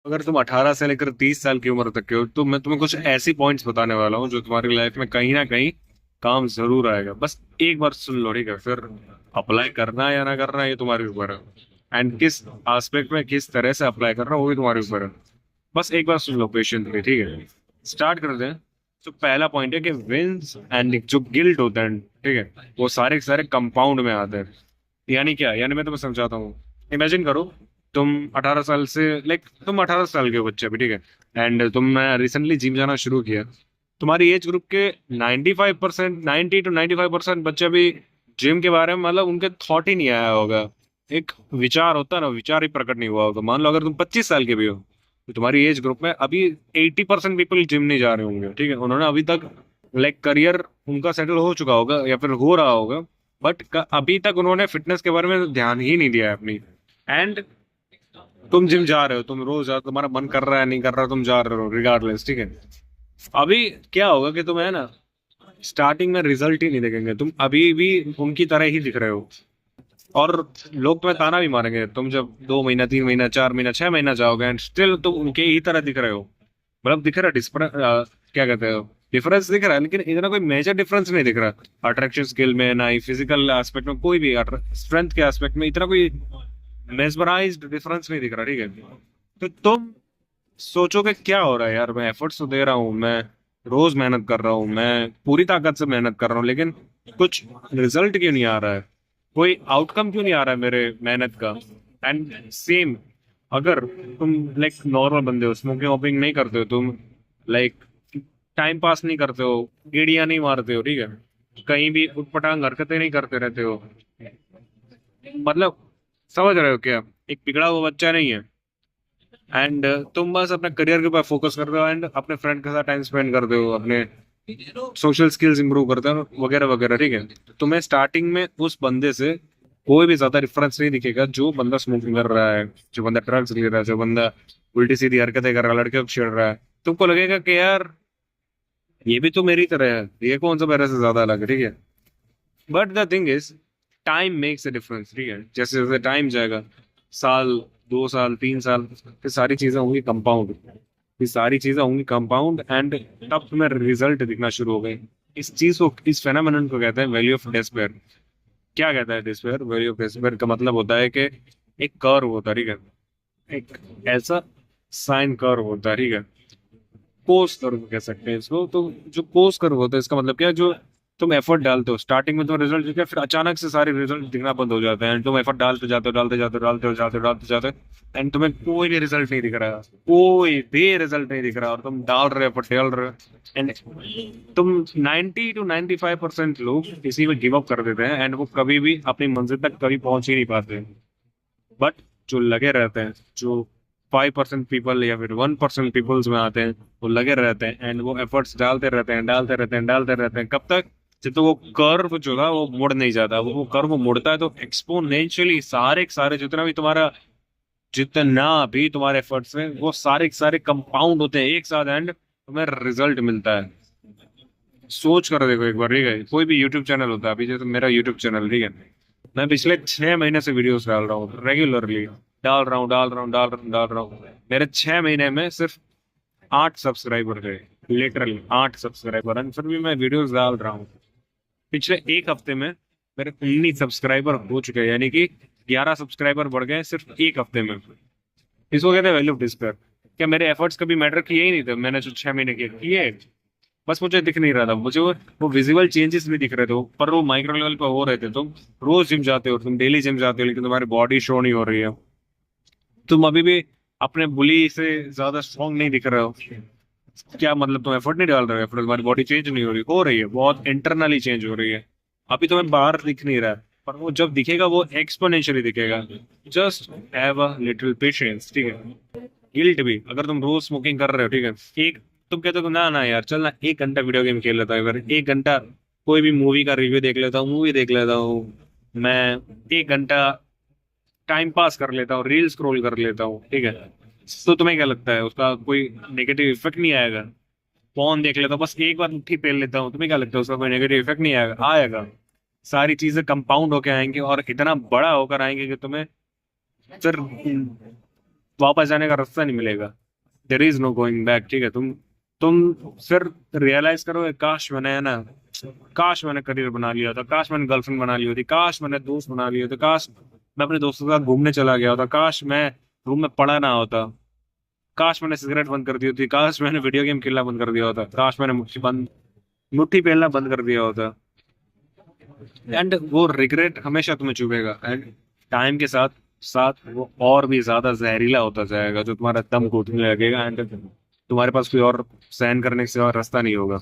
अगर तुम 18 से लेकर 30 साल की उम्र तक के हो तो मैं तुम्हें कुछ ऐसी पॉइंट्स बताने वाला हूँ जो तुम्हारी लाइफ में कहीं ना कहीं काम जरूर आएगा। बस एक बार सुन लो, ठीक है? फिर अप्लाई करना या ना करना ये तुम्हारे ऊपर है। एंड किस एस्पेक्ट में किस तरह से अप्लाई करना वो भी तुम्हारे ऊपर है। बस एक बार सुन लो पेशेंटली, ठीक है? स्टार्ट करते हैं। तो पहला पॉइंट है कि विंस एंड जो गिल्ट होता है, ठीक है, वो सारे के सारे कंपाउंड में आते हैं। यानी क्या? यानी मैं तुम्हें समझाता हूँ। इमेजिन करो, तुम 18 साल से, लाइक तुम 18 साल के हो बच्चे अभी, ठीक है, एंड तुमने रिसेंटली जिम जाना शुरू किया। तुम्हारी एज ग्रुप के 95%, 90 to 95% बच्चे अभी जिम के बारे में, मतलब उनके थॉट ही नहीं आया होगा। एक विचार होता है ना, विचार ही प्रकट नहीं हुआ होगा। मान लो अगर तुम 25 साल के भी हो तो तुम्हारी एज ग्रुप में अभी 80% पीपल जिम नहीं जा रहे होंगे, ठीक है? उन्होंने अभी तक, लाइक करियर उनका सेटल हो चुका होगा या फिर हो रहा होगा, बट अभी तक उन्होंने फिटनेस के बारे में ध्यान ही नहीं दिया है अपनी। एंड तुम जिम जा रहे हो, तुम रोज जा, तुम्हारा मन कर रहा है नहीं कर रहा, तुम जा रहे हो रिगार्डलेस, ठीक है? अभी क्या होगा कि तुम, है ना, स्टार्टिंग में रिजल्ट ही नहीं देखेंगे, तुम अभी भी उनकी तरह ही दिख रहे हो। और लोग तुम्हें ताना भी मारेंगे तुम जब 2 महीना, 3 महीना, 4 महीना, 6 महीना जाओगे एंड स्टिल तुम उनके ही तरह दिख रहे हो। मतलब दिख रहा है क्या कहते हो, डिफरेंस दिख रहा है, लेकिन इतना कोई मेजर डिफरेंस नहीं दिख रहा। अट्रैक्शन स्किल में ना ही फिजिकल एस्पेक्ट में, कोई भी स्ट्रेंथ के एस्पेक्ट में इतना कोई मेस्मराइज्ड डिफरेंस नहीं दिख रहा, ठीक है? तो तुम सोचोगे क्या हो रहा है यार, मैं एफर्ट्स तो दे रहा हूँ, मैं रोज मेहनत कर रहा हूँ, मैं पूरी ताकत से मेहनत कर रहा हूँ, लेकिन कुछ रिजल्ट क्यों नहीं आ रहा है? कोई आउटकम क्यों नहीं आ रहा है मेरे मेहनत का? एंड सेम, अगर तुम लाइक नॉर्मल बंदे हो, स्मोकिंग वोकिंग नहीं करते हो तुम, लाइक टाइम पास नहीं करते हो, गेड़ियां नहीं मारते हो, ठीक है, कहीं भी उटपटांग हरकतें नहीं करते रहते हो, मतलब समझ रहे हो क्या? एक बिगड़ा हुआ बच्चा नहीं है। एंड तुम बस अपने करियर के ऊपर फोकस करते हो एंड अपने फ्रेंड के साथ टाइम स्पेंड करते हो, अपने सोशल स्किल्स इंप्रूव करते हो वगैरह वगैरह, ठीक है? तो तुम्हें स्टार्टिंग में उस बंदे से कोई भी ज्यादा डिफरेंस नहीं दिखेगा जो बंदा स्मोकिंग कर रहा है, जो बंदा ड्रग्स ले रहा है, जो बंदा उल्टी सीधी हरकतें कर रहा है, लड़के को छेड़ रहा है। तुमको लगेगा कि यार ये भी तो मेरी तरह है, ये कौन सा मेरे से ज्यादा अलग है, ठीक है? But the thing is, time makes a difference, ठीक है? जैसे जैसे टाइम जाएगा, साल, 2 साल, 3 साल, फिर सारी चीजें होंगी कंपाउंड, फिर सारी चीजें होंगी कंपाउंड एंड तब तुम्हें रिजल्ट दिखना शुरू हो गए। इस चीज को, इस फेनोमेनन को कहते हैं वैल्यू ऑफ डिस्पेयर। क्या कहता है डिस्पेयर? वैल्यू ऑफ डिस्पेयर का मतलब होता है कि एक कर्व होता है, ठीक है, एक ऐसा साइन कर्व होता है, ठीक है, कोस कर्व कह सकते हैं इसको। तो जो कोस कर्व होता है इसका मतलब क्या है, जो तुम एफर्ट डालते हो स्टार्टिंग में तो रिजल्ट दिखता है, फिर अचानक से सारे रिजल्ट दिखना बंद हो जाते हैं एंड तुम एफर्ट डालते जाते हो, डालते जाते हो, डालते हो जाते हो, डालते जाते हो, एंड तुम्हें कोई भी रिजल्ट नहीं दिख रहा, कोई भी रिजल्ट नहीं दिख रहा, और तुम डाल रहे हो, एफर्ट डाल रहे हो, एंड तुम 90 to 95% लोग इसी में गिव अप कर देते हैं एंड वो कभी भी अपनी मंजिल तक कभी पहुंच ही नहीं पाते। बट जो लगे रहते हैं, जो 5% पीपल या फिर 1% पीपल्स में आते हैं, वो लगे रहते हैं एंड वो एफर्ट्स डालते रहते हैं, डालते रहते हैं, डालते रहते हैं, कब तक? जब तो वो कर्व जो था वो मुड़ नहीं जाता। वो कर्व मुड़ता है तो एक्सपोनेंशियली सारे के सारे जितना भी तुम्हारा, जितना भी तुम्हारे एफर्ट्स हैं वो सारे के सारे कंपाउंड होते हैं एक साथ एंड तुम्हें रिजल्ट मिलता है। सोच कर देखो एक बार, ठीक है? कोई भी यूट्यूब चैनल होता है, अभी जैसे मेरा यूट्यूब चैनल, ठीक है, मैं पिछले 6 महीने से वीडियोस डाल रहा हूँ रेगुलरली, डाल रहा हूँ, डाल रहा हूँ, डाल रहा हूँ, डाल रहा हूँ। मेरे 6 महीने में सिर्फ 8 सब्सक्राइबर थे, लिटरली 8 सब्सक्राइबर, एंड फिर भी मैं वीडियोस डाल रहा हूँ। पिछले एक हफ्ते में मेरे 19 सब्सक्राइबर हो चुके हैं, यानी कि 11 सब्सक्राइबर बढ़ गए सिर्फ एक हफ्ते में। इसको कहते हैं वैल्यू ऑफ डिस्पेयर। क्या मेरे एफर्ट्स कभी मैटर किए ही नहीं थे? मैंने जो 6 महीने किए, बस मुझे दिख नहीं रहा था, मुझे वो विजुअल चेंजेस भी दिख रहे थे, पर वो माइक्रो लेवल पे हो रहे थे। तुम रोज जिम जाते हो, तुम डेली जिम जाते हो, लेकिन तुम्हारी बॉडी शो नहीं हो रही है। तुम अभी भी अपने बुली से ज्यादा स्ट्रांग नहीं दिख रहे हो। क्या मतलब? तुम एफर्ट नहीं डाल रहे हो, एफर्ट, तुम्हारी बॉडी चेंज नहीं हो रही है, बहुत इंटरनली चेंज हो रही है। अभी तुम्हें बाहर दिख नहीं रहा है, पर वो जब दिखेगा वो एक्सपोनेंशियली दिखेगा। Just have a little patience, ठीक है? गिल्ट भी, अगर तुम रोज स्मोकिंग कर रहे हो, ठीक है, एक, तुम कहते हो ना ना यार चल ना 1 घंटा वीडियो गेम खेल लेता हूँ, फिर 1 घंटा कोई भी मूवी का रिव्यू देख लेता हूँ, मूवी देख लेता हूँ मैं, 1 घंटा टाइम पास कर लेता हूँ, रील स्क्रॉल कर लेता हूँ, ठीक है? तो तुम्हें क्या लगता है उसका कोई नेगेटिव इफेक्ट नहीं आएगा? फोन देख लेता हूँ, बस एक बार मुट्ठी फेर लेता हूँ, तुम्हें क्या लगता है उसका कोई नेगेटिव इफेक्ट नहीं आएगा? आएगा। सारी चीजें कंपाउंड होकर आएंगे और इतना बड़ा होकर आएंगे कि तुम्हें फिर वापस जाने का रास्ता नहीं मिलेगा। There is no going back, ठीक है। तुम फिर रियलाइज करोगे, काश मैंने, है ना, काश मैंने करियर बना लिया था, काश मैंने गर्लफ्रेंड बना ली होती, काश मैंने दोस्त बना लिए होते, काश मैं अपने दोस्तों के साथ घूमने चला गया होता, काश मैं रूम में पड़ा ना होता, काश मैंने सिगरेट बंद कर दी होती, काश मैंने वीडियो गेम खेलना बंद कर दिया होता, काश मैंने मुट्ठी पहनना बंद कर दिया होता। एंड वो रिग्रेट हमेशा तुम्हें चुभेगा, एंड टाइम के साथ साथ वो और भी ज्यादा जहरीला होता जाएगा, जो तुम्हारा दम घुटने लगेगा, एंड तुम्हारे पास कोई और सहन करने से और रास्ता नहीं होगा।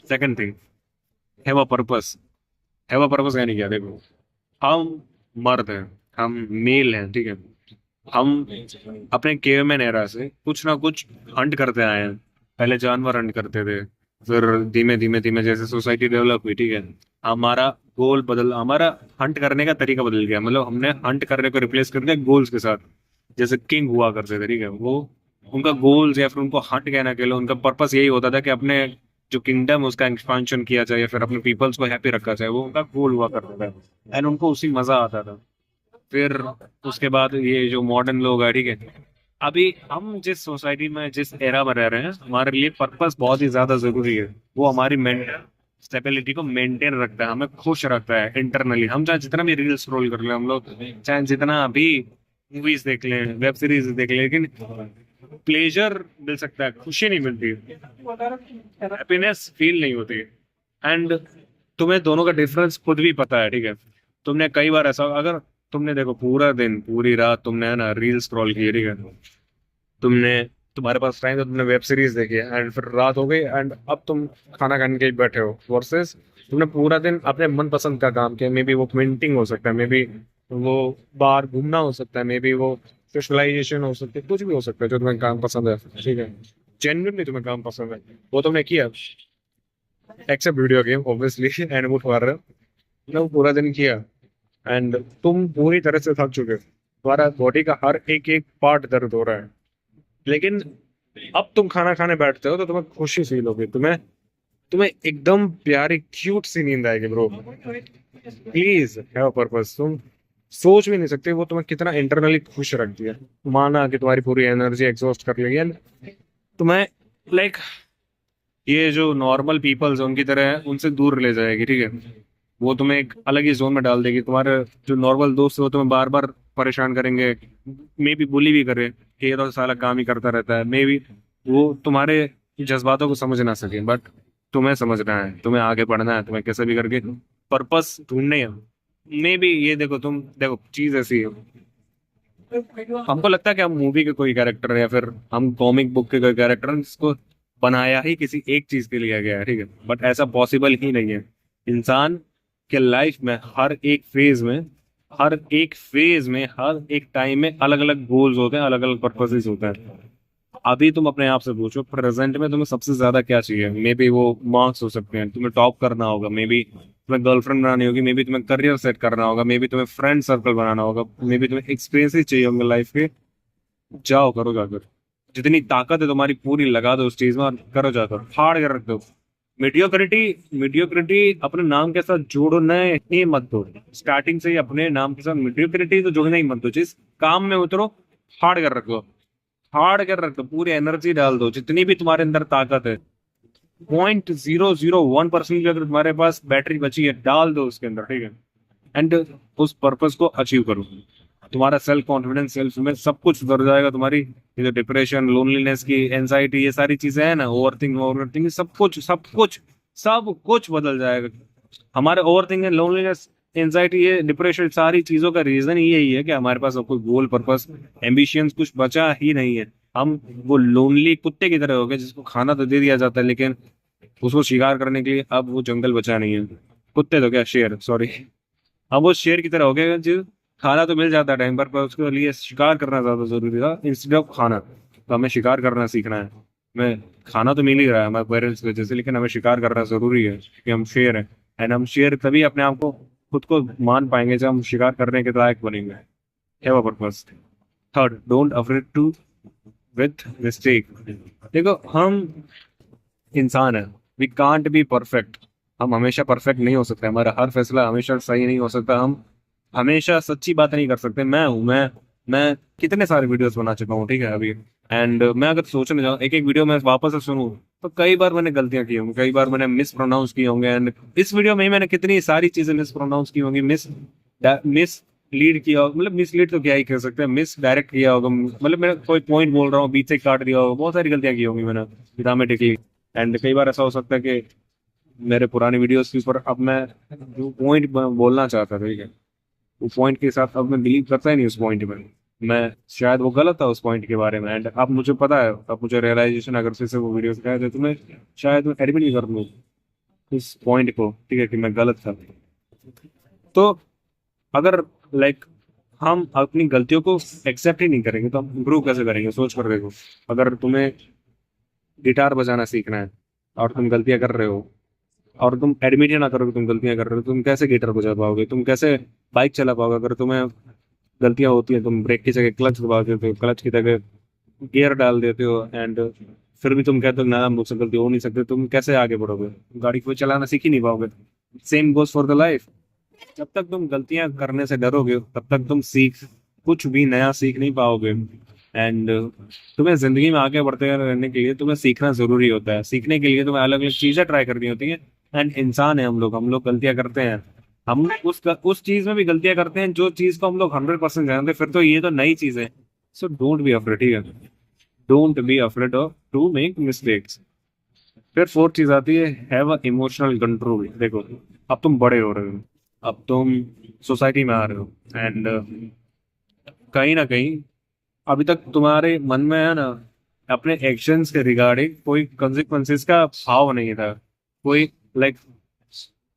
Second thing, have a purpose. Have a purpose यानी क्या, देखो, हम मर्द हैं, हम मेल हैं, ठीक है। हम अपने केवमैन एरा से कुछ ना कुछ हंट करते आए हैं। पहले जानवर हंट करते थे, फिर धीमे धीमे धीमे जैसे सोसाइटी डेवलप हुई, ठीक है, हमारा हमारा हंट करने का तरीका बदल गया। मतलब हमने हंट करने को रिप्लेस कर दिया गोल्स के साथ। जैसे किंग हुआ करते थे, ठीक है, वो उनका गोल्स या फिर उनको हंट कहना के लिए उनका पर्पस यही होता था कि अपने जो किंगडम उसका एक्सपांशन किया जाए या फिर अपने पीपल्स को हैप्पी रखा जाए, वो उनका गोल हुआ करता था, एंड उनको उसी मजा आता था। फिर उसके बाद ये जो मॉडर्न लोग हैं, ठीक है, अभी हम जिस सोसाइटी में जिस एरा में रह रहे हैं, हमारे लिए पर्पस बहुत ही ज्यादा जरूरी है। वो हमारी मेंटल स्टेबिलिटी को मेंटेन रखता है, हमें खुश रखता है इंटरनली। हम चाहे जितना भी रील स्क्रॉल कर लें, हम लोग चाहे जितना भी मूवीज देख लें, वेब सीरीज देख लें, लेकिन प्लेजर मिल सकता है, खुशी नहीं मिलती, हैप्पीनेस फील नहीं होती। एंड तुम्हें दोनों का डिफरेंस खुद भी पता है, ठीक है। तुमने कई बार ऐसा, अगर तुमने देखो पूरा दिन पूरी रात तुमने, है ना, रील स्क्रॉल की, ठीक है, तुमने, तुम्हारे पास टाइम तो तुमने वेब सीरीज देखी है, एंड फिर रात हो गई, एंड अब तुम खाना खाने के लिए बैठे हो, वर्सेस तुमने पूरा दिन अपने मन पसंद का काम किया। मे बी वो पेंटिंग हो सकता है, मे बी वो बाहर घूमना हो सकता है, मे बी वो सोशलाइजेशन हो सकती है, कुछ भी हो सकता है जो तुम्हें काम पसंद है, ठीक है, जेन्युइनली तुम्हें काम पसंद है, वो तुमने किया। Except video game obviously and वो तुम्हारा, तुमने वो पूरा दिन किया, एंड तुम पूरी तरह से थक चुके हो, तुम्हारा बॉडी का हर एक एक पार्ट दर्द हो रहा है, लेकिन अब तुम खाना खाने बैठते हो तो तुम्हें खुशी फील होगी, तुम्हें तुम्हें एकदम प्यारी क्यूट सी नींद आएगी ब्रो। Please have purpose. तुम सोच भी नहीं सकते वो तुम्हें कितना इंटरनली खुश रखती है। माना कि तुम्हारी पूरी एनर्जी एग्जॉस्ट कर लेगी and तुम्हें, लाइक, ये जो नॉर्मल पीपल्स उनकी तरह उनसे दूर ले जाएगी, ठीक है। वो तुम्हें एक अलग ही जोन में डाल देगी। तुम्हारे जो नॉर्मल दोस्त है वो तुम्हें बार बार परेशान करेंगे, मे बी बुली भी करे कि ये तो साला काम ही करता रहता है, मे बी वो तुम्हारे जज्बातों को समझ ना सके, बट तुम्हें समझना है, तुम्हें आगे बढ़ना है, तुम्हें कैसे भी करके पर्पस ढूंढने है। मे बी ये देखो, तुम देखो चीज ऐसी है, हमको लगता है कि हम मूवी के कोई कैरेक्टर है या फिर हम कॉमिक बुक के कोई कैरेक्टर हैं जिसको बनाया ही किसी एक चीज के लिए गया है, ठीक है, बट ऐसा पॉसिबल ही नहीं है। इंसान के लाइफ में हर एक टाइम में अलग अलग गोल्स होते हैं, अलग अलग पर्पसेस होते हैं। अभी तुम अपने आप से पूछो प्रेजेंट में तुम्हें सबसे ज्यादा क्या चाहिए। मे बी वो मार्क्स हो सकते हैं, तुम्हें टॉप करना होगा, मे बी तुम्हें गर्लफ्रेंड बनानी होगी, मे बी तुम्हें करियर सेट करना होगा, मे बी तुम्हें फ्रेंड सर्कल बनाना होगा, मे बी तुम्हें एक्सपीरियंस चाहिए होंगे लाइफ के। जाओ करो जाकर, जितनी ताकत है तुम्हारी पूरी लगा दो उस चीज में और करो जाकर, फाड़ कर रख दो। मीडियोक्रिटी मीडियोक्रिटी अपने नाम के साथ जोड़ना ही मत दो। स्टार्टिंग से ही अपने नाम के साथ मीडियोक्रिटी तो जोड़ना ही मत दो। जिस काम में उतरो, फाड़ कर रखो, फाड़ कर रख दो, पूरी एनर्जी डाल दो, जितनी भी तुम्हारे अंदर ताकत है। 0.001% भी अगर तुम्हारे पास बैटरी बची है, डाल दो उसके अंदर, ठीक है, एंड उस पर्पस को अचीव करो। तुम्हारा सेल्फ कॉन्फिडेंस, सेल्फ में सब कुछ सुधर जाएगा। तुम्हारी ये जो डिप्रेशन, लोनलीनेस की, एंजाइटी, ये सारी चीजें हैं ना, ओवरथिंकिंग, सब कुछ बदल जाएगा। हमारे ओवरथिंकिंग, लोनलीनेस, एंजाइटी, ये डिप्रेशन, सारी चीजों का रीजन ही यही है कि हमारे पास अब कोई गोल, पर्पस, एम्बिशंस कुछ बचा ही नहीं है। हम वो लोनली कुत्ते की तरह हो गए जिसको खाना तो दे दिया जाता है, लेकिन उसको शिकार करने के लिए अब वो जंगल बचा नहीं है। कुत्ते तो क्या, शेर, सॉरी, अब वो शेर की तरह हो गए जो खाना तो मिल जाता है टाइम पर उसके लिए शिकार करना ज्यादा जरूरी था इंस्टेड ऑफ खाना। तो हमें शिकार करना सीखना है। हमें खाना तो मिल ही रहा है हमारे पेरेंट्स की वजह से, लेकिन हमें शिकार करना जरूरी है क्योंकि हम शेर हैं। एंड हम शेर तभी अपने आप को, खुद को मान पाएंगे जब हम शिकार करने के लायक बनेंगे। Have a purpose. Third, don't afraid to with mistake. देखो, हम इंसान है, वी कांट बी परफेक्ट। हम हमेशा परफेक्ट नहीं हो सकते, हमारा हर फैसला हमेशा सही नहीं हो सकता, हम हमेशा सच्ची बात नहीं कर सकते। मैं हूं, मैं मैं कितने सारे वीडियोस बना चुका हूँ, ठीक है अभी। एंड मैं अगर सोचने जाऊँ एक एक वीडियो में वापस से सुनूँ, तो कई बार मैंने गलतियां की होंगी, कई बार मैंने मिस प्रोनाउंस किए होंगे। एंड इस वीडियो में ही मैंने कितनी सारी चीजें मिस प्रोनाउंस की होंगी, मिस मिस लीड किया होगा, मतलब मिस लीड तो क्या ही कह सकते हैं, मिस डायरेक्ट किया होगा, मतलब मैं कोई पॉइंट बोल रहा हूँ बीच से काट दिया होगा, बहुत सारी गलतियां की होंगी मैंने ड्रामेटिकली। एंड कई बार ऐसा हो सकता है कि मेरे पुराने वीडियोस के ऊपर अब मैं जो पॉइंट बोलना चाहता था, ठीक है, वो पॉइंट के साथ अब मैं बिलीव करता ही नहीं उस पॉइंट में। मैं शायद वो गलत था उस पॉइंट के बारे में। एंड अब मुझे पता है, अब मुझे रियलाइजेशन अगर फिर से वो वीडियो दिखाया जाए तो मैं शायद मैं एडमिट ही कर लूँ इस पॉइंट को, ठीक है, कि मैं गलत था। तो अगर लाइक हम अपनी गलतियों को एक्सेप्ट ही नहीं करेंगे तो हम इम्प्रूव कैसे करेंगे? सोच कर देखो, अगर तुम्हें गिटार बजाना सीखना है और तुम गलतियां कर रहे हो, और तुम एडमिट ही ना करो कि तुम गलतियां कर रहे हो, तुम कैसे गिटार बजा पाओगे? तुम कैसे बाइक चला पाओगे अगर तुम्हें गलतियां होती है? तुम ब्रेक की जगह क्लच दबा देते हो, क्लच की जगह गियर डाल देते हो, एंड फिर भी तुम कहते हो ना मुझसे गलती हो नहीं सकती, तुम कैसे आगे बढ़ोगे? गाड़ी को चलाना सीख ही नहीं पाओगे। Same goes for the life. जब तक तुम गलतियां करने से डरोगे तब तक तुम सीख कुछ भी नया सीख नहीं पाओगे। एंड तुम्हें जिंदगी में आगे बढ़ते रहने के लिए तुम्हें सीखना जरूरी होता है। सीखने के लिए तुम्हें अलग अलग चीजें ट्राई करनी होती हैं। एंड इंसान है हम लोग गलतियां करते हैं। हम उस चीज में भी गलतियां करते हैं जो चीज को हम लोग 100% जानते हैं, फिर तो ये तो नई चीज है। सो डोंट बी अफ्रेड, ठीक है, don't be afraid of to make mistakes. फिर फोर्थ चीज आती है, हैव अ इमोशनल कंट्रोल। देखो, अब तुम बड़े हो रहे हो, अब तुम सोसाइटी में आ रहे हो, एंड कहीं ना कहीं अभी तक तुम्हारे मन में है ना, अपने एक्शंस के रिगार्डिंग कोई कंसिक्वेंसेस का भाव नहीं था, कोई लाइक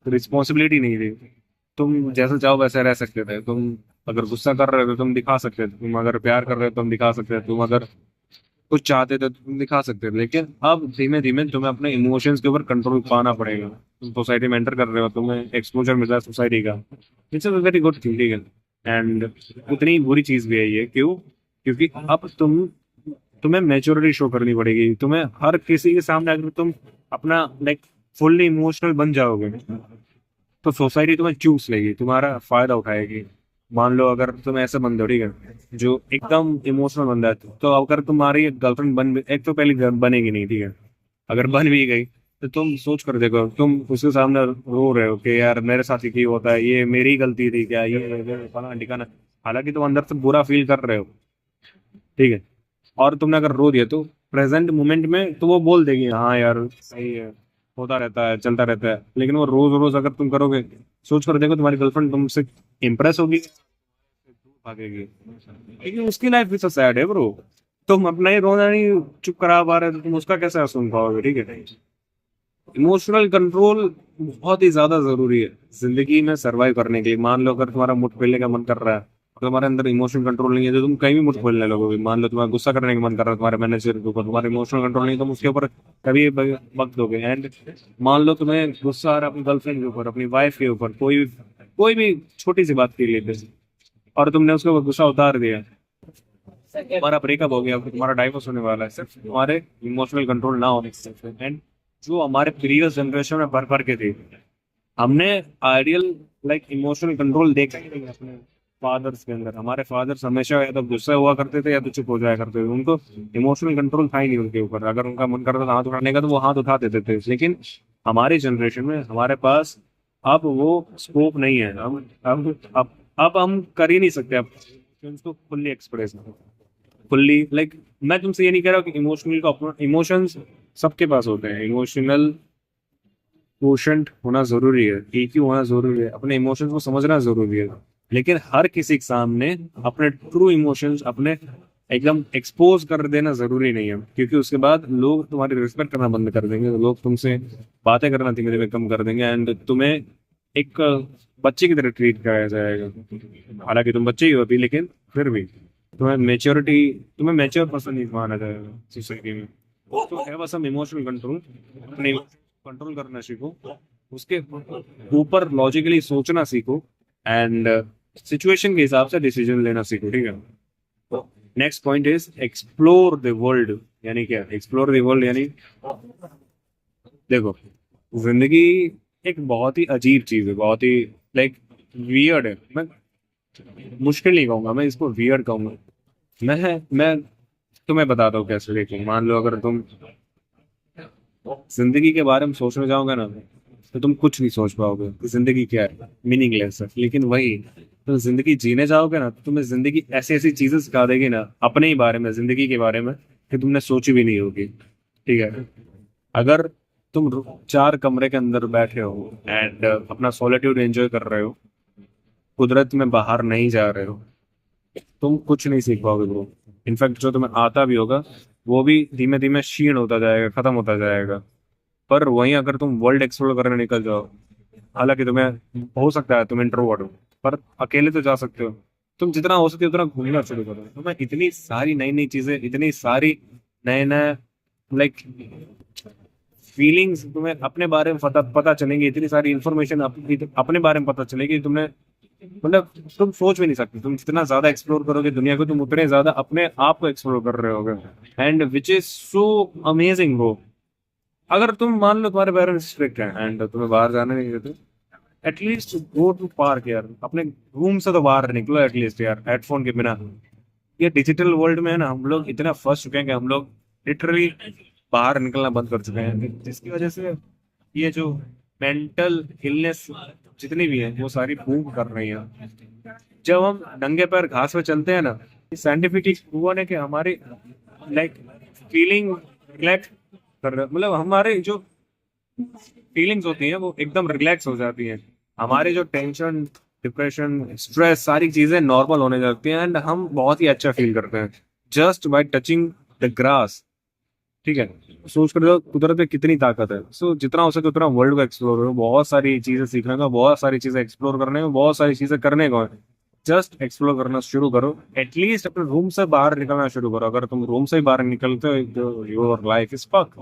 रिस्पॉन्सिबिलिटी नहीं थी। तुम जैसा चाहो वैसे रह सकते थे। तुम अगर गुस्सा कर रहे थे तुम दिखा सकते थे, तुम अगर प्यार कर रहे थे तुम दिखा सकते थे, तुम अगर कुछ चाहते थे तो तुम दिखा सकते थे। लेकिन अब धीमे धीमे तुम्हें अपने इमोशंस के ऊपर कंट्रोल पाना पड़ेगा। तुम सोसाइटी में एंटर कर रहे हो, तुम्हें एक्सपोजर मिल रहा है सोसाइटी का, it's a very good thing, ठीक है। एंड उतनी बुरी चीज भी है ये, क्यों? क्योंकि अब तुम्हें मेच्योरिटी शो करनी पड़ेगी। तुम्हें हर किसी के सामने अगर तुम अपना लाइक फुल्ली इमोशनल बन जाओगे तो सोसाइटी तुम्हें चूस लेगी, तुम्हारा फायदा उठाएगी। मान लो अगर तुम ऐसे बंदे हो, ठीक है, जो एकदम इमोशनल बंदा है, तो अगर तुम्हारी गर्लफ्रेंड एक तो पहले बनेगी नहीं, ठीक है, अगर बन भी गई तो तुम सोच कर देखो, तुम उसके सामने रो रहे हो कि यार मेरे साथ ही क्यों होता है, ये मेरी गलती थी क्या, ये फलाना ठिकाना। हालांकि तुम अंदर से बुरा फील कर रहे हो, ठीक है, और तुमने अगर रो दिया तो प्रेजेंट मोमेंट में तो वो बोल देगी हाँ यार सही है, होता रहता है, चलता रहता है। लेकिन वो रोज रोज अगर तुम करोगे, सोच कर देखो, तुम्हारी गर्लफ्रेंड तुमसे इम्प्रेस होगी, दूर भागेगी, लेकिन उसकी लाइफ भी तो सैड है ब्रो। तुम अपना ही रोना नहीं चुप करा पा रहे तो तुम उसका कैसे सुन पाओगे? ठीक है, इमोशनल कंट्रोल बहुत ही ज्यादा जरूरी है जिंदगी में सरवाइव करने के लिए। मान लो अगर तुम्हारा मुठ खोलने का मन कर रहा है और तुम्हारे अंदर इमोशनल कंट्रोल नहीं है, तो तुम कहीं भी मुठ खोलने लगोगे। मान लो तुम्हारा गुस्सा करने का मन कर रहा है तुम्हारे मैनेजर के ऊपर, तुम्हारा इमोशनल कंट्रोल नहीं, तुम उसके ऊपर कभी वक्त दोगे। एंड मान लो तुम्हें गुस्सा आ रहा है अपनी गर्लफ्रेंड के ऊपर, अपनी वाइफ के ऊपर, कोई भी छोटी सी बात के लिए, और तुमने उसके ऊपर गुस्सा उतार दिया, तुम्हारा ब्रेकअप हो गया, तुम्हारा डाइवोर्स होने वाला है, सिर्फ तुम्हारे इमोशनल कंट्रोल ना होने से। एंड जो हमारे प्रीवियस जनरेशन में भर भर के थे, हमने आइडियल लाइक इमोशनल कंट्रोल देखा ही नहीं अपने फादर्स के अंदर। हमारे फादर्स हमेशा या तो गुस्सा हुआ करते थे या तो चुप हो जाया करते थे। उनको इमोशनल कंट्रोल था ही नहीं उनके ऊपर। अगर उनका मन करता था हाथ उठाने का तो वो हाथ उठा देते थे। लेकिन हमारी जनरेशन में हमारे पास अब वो स्कोप नहीं है। अब हम कर ही नहीं सकते अब उसको फुल्ली एक्सप्रेस, फुल्ली लाइक मैं तुमसे ये नहीं कह रहा कि इमोशनल का अपना इमोशंस सबके पास होते हैं। इमोशनल कोशेंट होना जरूरी है, ईक्यू होना जरूरी है, अपने इमोशंस को समझना जरूरी है। लेकिन हर किसी के सामने अपने ट्रू इमोशंस अपने एकदम एक्सपोज कर देना जरूरी नहीं है, क्योंकि उसके बाद लोग तुम्हारी रिस्पेक्ट करना बंद कर देंगे, लोग तुमसे बातें करना धीमे धीमे कम कर देंगे, एंड तुम्हें एक बच्चे की तरह ट्रीट कराया जाएगा। हालांकि तुम बच्चे ही हो अभी, लेकिन फिर भी तुम्हें मैच्योर पर्सन नहीं माना जाएगा सोसाइटी में। तो हैव सम इमोशनल कंट्रोल, अपने कंट्रोल करना सीखो, उसके ऊपर लॉजिकली सोचना सीखो, एंड सिचुएशन के हिसाब से डिसीजन लेना सीखो, ठीक है। तो next point is explore the world. यानी क्या एक्सप्लोर द वर्ल्ड? यानी देखो, जिंदगी एक बहुत ही अजीब चीज है, बहुत ही लाइक वियर्ड है। मैं मुश्किल नहीं कहूंगा मैं, इसको वियर्ड कहूंगा। मैं तुम्हें बताता हूँ कैसे। देखो मान लो अगर तुम जिंदगी के बारे में सोचने जाओगे ना, तो तुम कुछ नहीं सोच पाओगे कि जिंदगी क्या है, मीनिंगलेस है। लेकिन वही तुम जिंदगी जीने जाओगे ना, तो तुम्हें जिंदगी ऐसी ऐसी चीजें सिखा देगी ना अपने ही बारे में, जिंदगी के बारे में, कि तुमने सोची भी नहीं होगी। ठीक है। अगर तुम चार कमरे के अंदर बैठे हो एंड अपना सॉलिट्यूड एंजॉय कर रहे हो, कुदरत में बाहर नहीं जा रहे हो, तुम कुछ नहीं सीख पाओगे ब्रो। इनफैक्ट जो तुम्हें आता भी होगा वो भी धीमे धीमे क्षीण होता जाएगा, खत्म होता जाएगा। पर वहीं अगर तुम वर्ल्ड एक्सप्लोर करने निकल जाओ, हालांकि तुम्हें हो सकता है तुम इंट्रोवर्ट हो, पर अकेले तो जा सकते हो। तुम जितना हो सके उतना घूमना शुरू करो, तुम्हें इतनी सारी नई नई चीजें, इतनी सारी नए नए लाइक फीलिंग्स तुम्हें अपने बारे में पता पता चलेंगी, इतनी सारी इंफॉर्मेशन अपने बारे में पता चलेगी तुमने, मतलब तुम सोच भी नहीं सकते। तुम जितना ज्यादा एक्सप्लोर करोगे दुनिया को, तुम उतने ज्यादा अपने आप को एक्सप्लोर कर रहे होगे, and which is so amazing bro. अगर तुम मान लो तुम्हारे पेरेंट्स स्ट्रिक्ट हैं एंड तुम्हें बाहर जाने नहीं देते, एटलीस्ट गो टू पार्क यार, अपने रूम से तो बाहर निकलो एटलीस्ट यार, हेडफोन के बिना। ये डिजिटल वर्ल्ड में है ना, हम लोग इतना फंस चुके हैं कि हम लोग लिटरली बाहर निकलना बंद कर चुके हैं, जिसकी वजह से ये जो मेंटल इलनेस जितनी भी है वो सारी बूम कर रही है। जब हम नंगे पैर घास पे चलते हैं ना, साइंटिफिकली प्रूवन है कि हमारी लाइक फीलिंग रिलैक्स कर रहे, मतलब हमारे जो फीलिंग्स होती हैं वो एकदम रिलैक्स हो जाती हैं। हमारे जो टेंशन, डिप्रेशन, स्ट्रेस, सारी चीजें नॉर्मल होने लगती हैं एंड हम बहुत ही अच्छा फील करते हैं just by touching the grass. ठीक है। सोच कर देखो कुदरत में कितनी ताकत है। सो जितना हो सके उतना वर्ल्ड को एक्सप्लोर करो, बहुत सारी चीजें सीखने का, बहुत सारी चीजें एक्सप्लोर करने को, बहुत सारी चीजें करने को है। जस्ट एक्सप्लोर करना शुरू करो, एटलीस्ट अपने रूम से बाहर निकलना शुरू करो। अगर तुम रूम से ही बाहर निकलते हो तो योर लाइफ इज फक।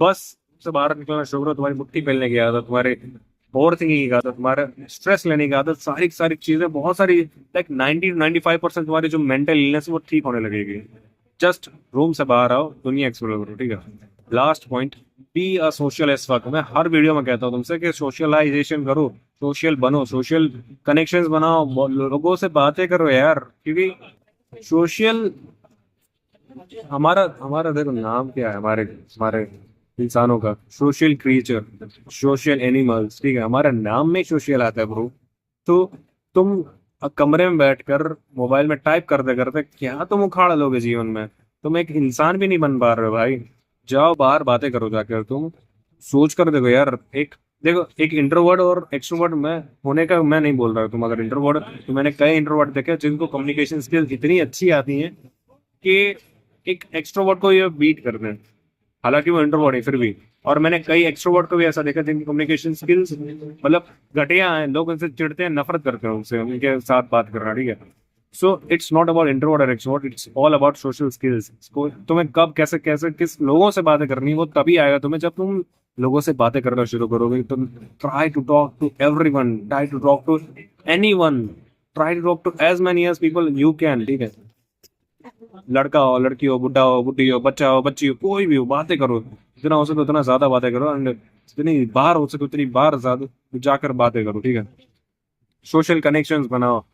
बस से बाहर निकलना शुरू करो, तुम्हारी मुट्ठी पहनने की आदत, तुम्हारे ओवर थिंकिंग की आदत, तुम्हारे स्ट्रेस लेने की आदत, सारी सारी चीजें, बहुत सारी लाइक 90 to 95% तुम्हारी जो मेंटल इलनेस है वो ठीक होने लगेगी। जस्ट रूम से बाहर आओ, दुनिया एक्सप्लोर करो। ठीक है। Last point, be a social S fuck. मैं हर वीडियो में कहता हूँ तुमसे कि सोशलाइजेशन करो, सोशल बनो, सोशल कनेक्शंस बनाओ, लोगों से बातें करो यार, क्योंकि सोशल हमारा हमारा देखो नाम क्या है, हमारे हमारे इंसानों का, सोशल क्रिएचर, सोशल एनिमल्स। ठीक है। हमारा नाम में सोशल आता है ब्रो। तो तुम कमरे में बैठकर मोबाइल में टाइप करते करते क्या तुम उखाड़ लोगे जीवन में? तुम एक इंसान भी नहीं बन पा रहे हो भाई। जाओ बाहर बातें करो जाकर। तुम सोच कर देखो यार, एक देखो एक इंट्रोवर्ट और एक्सट्रोवर्ट में होने का मैं नहीं बोल रहा हूँ। तुम अगर इंट्रोवर्ट, तो मैंने कई इंट्रोवर्ट देखे जिनको कम्युनिकेशन स्किल्स इतनी अच्छी आती हैं कि एक एक्सट्रोवर्ट को ये बीट कर दें, हालांकि वो इंट्रोवर्ट है फिर भी। और मैंने कई एक्सट्रोवर्ट को भी ऐसा देखा जिनकी कम्युनिकेशन स्किल्स मतलब घटिया हैं, लोग उनसे चिढ़ते हैं, नफरत करते हैं उनसे, उनके साथ बात करना। ठीक है। So it's not about introvert और extrovert, it's all about social skills. तुम्हें कब कैसे कैसे किस लोगों से बातें करनी है वो तभी आएगा तुम्हें जब तुम लोगों से बातें करना शुरू करोगे। तुम try to talk to everyone, try to talk to anyone, try to talk to as many as people you can. ठीक है। लड़का हो, लड़की हो, बुढ़ा हो, बुढ़ी हो, बच्चा हो, बच्ची हो, कोई भी हो, बातें करो। जितना हो सके उतना ज्यादा बातें करो एंड जितनी बाहर हो सके उतनी बाहर ज्यादा जाकर बातें करो। ठीक है। सोशल कनेक्शंस बनाओ,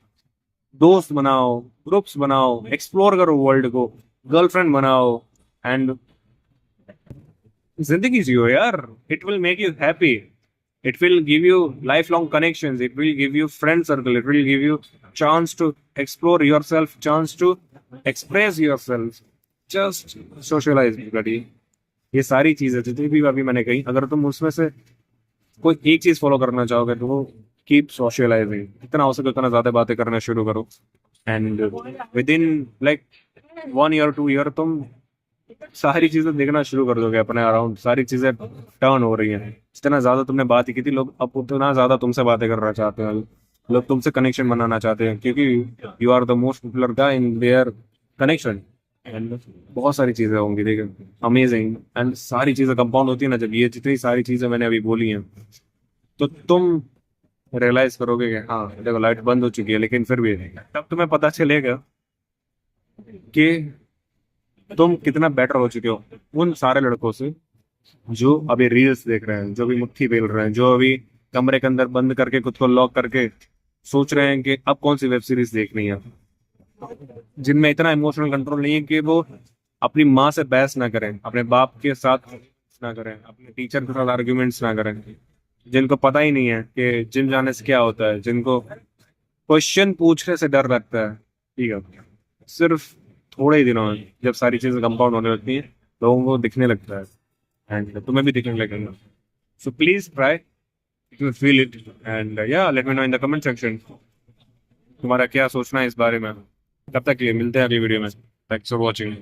दोस्त बनाओ, ग्रुप्स बनाओ, एक्सप्लोर करो वर्ल्ड को, गर्लफ्रेंड बनाओ एंड जिंदगी जियो यार। It will make you happy, it will give you life long connections, it will give you friend circle, it will give you chance to explore yourself, chance to express yourself, just socialize bloody. ये सारी चीजें जितनी भी अभी मैंने कही, अगर तुम उसमें से कोई एक चीज फॉलो करना चाहोगे तो वो कीप सोशलाइजिंग। जितना हो सके उतना ज्यादा बातें करना शुरू करो and with in like 1 year 2 year तुम सारी चीजें देखना शुरू कर दोगे अपने अराउंड, सारी चीजें टर्न हो रही हैं। जितना ज्यादा तुमने बात की थी, लोग अब उतना ज्यादा तुमसे बातें करना चाहते हैं, लोग तुमसे कनेक्शन बनाना चाहते हैं, क्योंकि you are the most popular guy in their connection. And बहुत सारी चीजें होंगी, ठीक है, अमेजिंग। एंड सारी चीजें कंपाउंड होती है ना, जब ये जितनी सारी चीजें मैंने अभी बोली हैं, तो तुम रियलाइज करोगे कि हाँ देखो लाइट बंद हो चुकी है, लेकिन फिर भी तब तुम्हें पता चलेगा कि तुम कितना बेटर हो चुके हो उन सारे लड़कों से जो अभी रील्स देख रहे हैं, जो अभी मुट्ठी पेल रहे हैं, जो अभी कमरे के अंदर बंद करके खुद को लॉक करके सोच रहे हैं कि अब कौन सी वेब सीरीज देखनी है, जिनमें इतना इमोशनल कंट्रोल नहीं है कि वो अपनी माँ से बहस ना करें, अपने बाप के साथ ना करें, अपने टीचर के साथ आर्ग्यूमेंट्स ना करें, जिनको पता ही नहीं है कि जिम जाने से क्या होता है, जिनको क्वेश्चन पूछने से डर लगता है। ठीक है, सिर्फ थोड़े ही दिनों में जब सारी चीजें कंपाउंड होने लगती हैं, लोगों को दिखने लगता है, एंड तुम्हें भी दिखने लगेगा। So please try to feel it, and या let me know in the comment section तुम्हारा क्या सोचना है इस बारे में। तब तक के लिए मिलते हैं अगली वीडियो में। Thanks for watching.